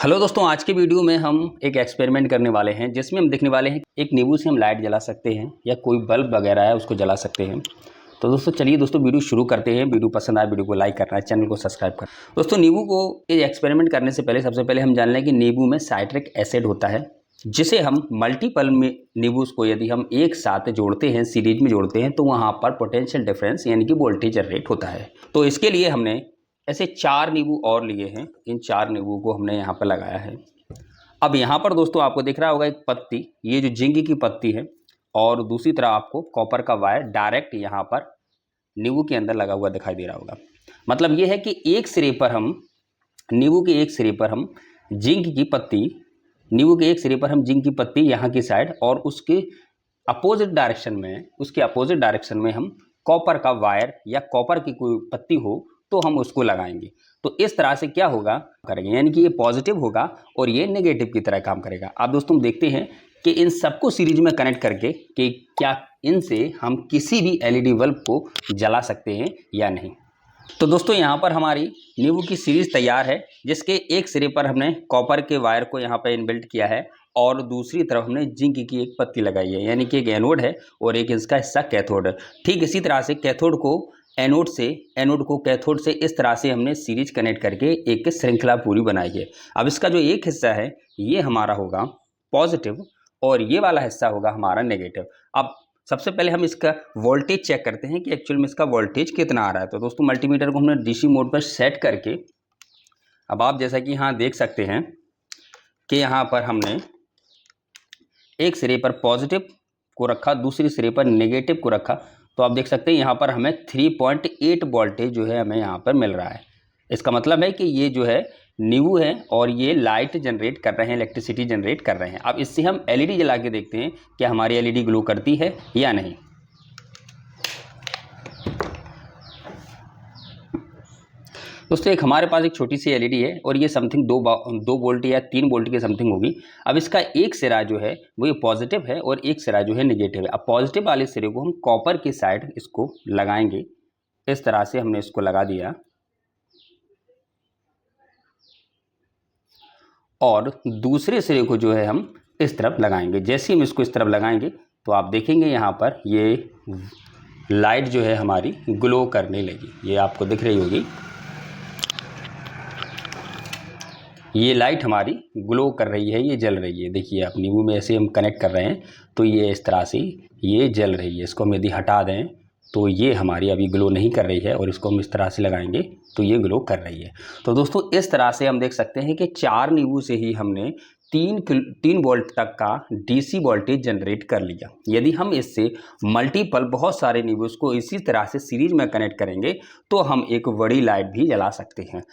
Hello दोस्तों, आज की वीडियो में हम एक एक्सपेरिमेंट करने वाले हैं जिसमें हम देखने वाले हैं एक नींबू से हम लाइट जला सकते हैं या कोई बल्ब वगैरह है उसको जला सकते हैं। तो दोस्तों चलिए वीडियो शुरू करते हैं। वीडियो पसंद आए वीडियो को लाइक करना है, चैनल को सब्सक्राइब करना। दोस्तों नींबू को ये एक्सपेरिमेंट करने से पहले सबसे पहले हम जान लें कि नींबू में साइट्रिक एसिड होता है, जिसे हम मल्टीपल में नींबू को यदि हम एक साथ जोड़ते हैं, सीरीज में जोड़ते हैं, तो वहाँ पर पोटेंशियल डिफरेंस यानी कि वोल्टेज जनरेट होता है। तो इसके लिए हमने ऐसे 4 नींबू और लिए हैं। इन 4 नींबू को हमने यहाँ पर लगाया है। अब यहाँ पर दोस्तों आपको दिख रहा होगा एक पत्ती, ये जो जिंक की पत्ती है, और दूसरी तरफ आपको कॉपर का वायर डायरेक्ट यहाँ पर नींबू के अंदर लगा हुआ दिखाई दे रहा होगा। मतलब ये है कि एक सिरे पर हम नींबू के एक सिरे पर हम जिंक की पत्ती, नींबू के एक सिरे पर हम जिंक की पत्ती यहाँ की साइड, और उसके अपोजिट डायरेक्शन में हम कॉपर का वायर या कॉपर की कोई पत्ती हो तो हम उसको लगाएंगे। तो इस तरह से क्या होगा करेंगे, यानी कि ये पॉजिटिव होगा और ये नेगेटिव की तरह काम करेगा। आप दोस्तों देखते हैं कि इन सबको सीरीज में कनेक्ट करके कि क्या इनसे हम किसी भी एलईडी बल्ब को जला सकते हैं या नहीं। तो दोस्तों यहाँ पर हमारी नींबू की सीरीज तैयार है, जिसके एक सिरे पर हमने कॉपर के वायर को यहाँ पर इनबिल्ट किया है और दूसरी तरफ हमने जिंक की एक पत्ती लगाई है, यानी कि एक एनोड है और एक इसका हिस्सा कैथोड है। ठीक इसी तरह से कैथोड को एनोड को कैथोड से इस तरह से हमने सीरीज कनेक्ट करके एक श्रृंखला पूरी बनाई है। अब इसका जो एक हिस्सा है ये हमारा होगा पॉजिटिव और ये वाला हिस्सा होगा हमारा नेगेटिव। अब सबसे पहले हम इसका वोल्टेज चेक करते हैं कि एक्चुअल में इसका वोल्टेज कितना आ रहा है। तो दोस्तों मल्टीमीटर को हमने डीसी मोड पर सेट करके, अब आप जैसा कि यहाँ देख सकते हैं कि यहाँ पर हमने एक सिरे पर पॉजिटिव को रखा, दूसरे सिरे पर नेगेटिव को रखा। तो आप देख सकते हैं यहाँ पर हमें 3.8 वोल्टेज जो है हमें यहाँ पर मिल रहा है। इसका मतलब है कि ये जो है नींबू है और ये लाइट जनरेट कर रहे हैं, इलेक्ट्रिसिटी जनरेट कर रहे हैं। अब इससे हम एलईडी जला के देखते हैं कि हमारी एलईडी ग्लो करती है या नहीं। दोस्तों एक हमारे पास एक छोटी सी एलईडी है और ये समथिंग 2 वोल्ट या 3 वोल्ट के समथिंग होगी। अब इसका एक सिरा जो है वो ये पॉजिटिव है और एक सिरा जो है नेगेटिव है। अब पॉजिटिव वाले सिरे को हम कॉपर की साइड इसको लगाएंगे। इस तरह से हमने इसको लगा दिया और दूसरे सिरे को जो है हम इस तरफ लगाएंगे। जैसे हम इसको इस तरफ लगाएंगे तो आप देखेंगे यहाँ पर ये लाइट जो है हमारी ग्लो करने लगी। ये आपको दिख रही होगी, ये लाइट हमारी ग्लो कर रही है, ये जल रही है। देखिए आप नींबू में ऐसे हम कनेक्ट कर रहे हैं तो ये इस तरह से ये जल रही है। इसको हम यदि हटा दें तो ये हमारी अभी ग्लो नहीं कर रही है और इसको हम इस तरह से लगाएंगे तो ये ग्लो कर रही है। तो दोस्तों इस तरह से हम देख सकते हैं कि 4 नींबू से ही हमने 3 वोल्ट तक का डीसी वोल्टेज जनरेट कर लिया। यदि हम इससे मल्टीपल बहुत सारे नींबू को इसी तरह से सीरीज में कनेक्ट करेंगे तो हम एक बड़ी लाइट भी जला सकते हैं।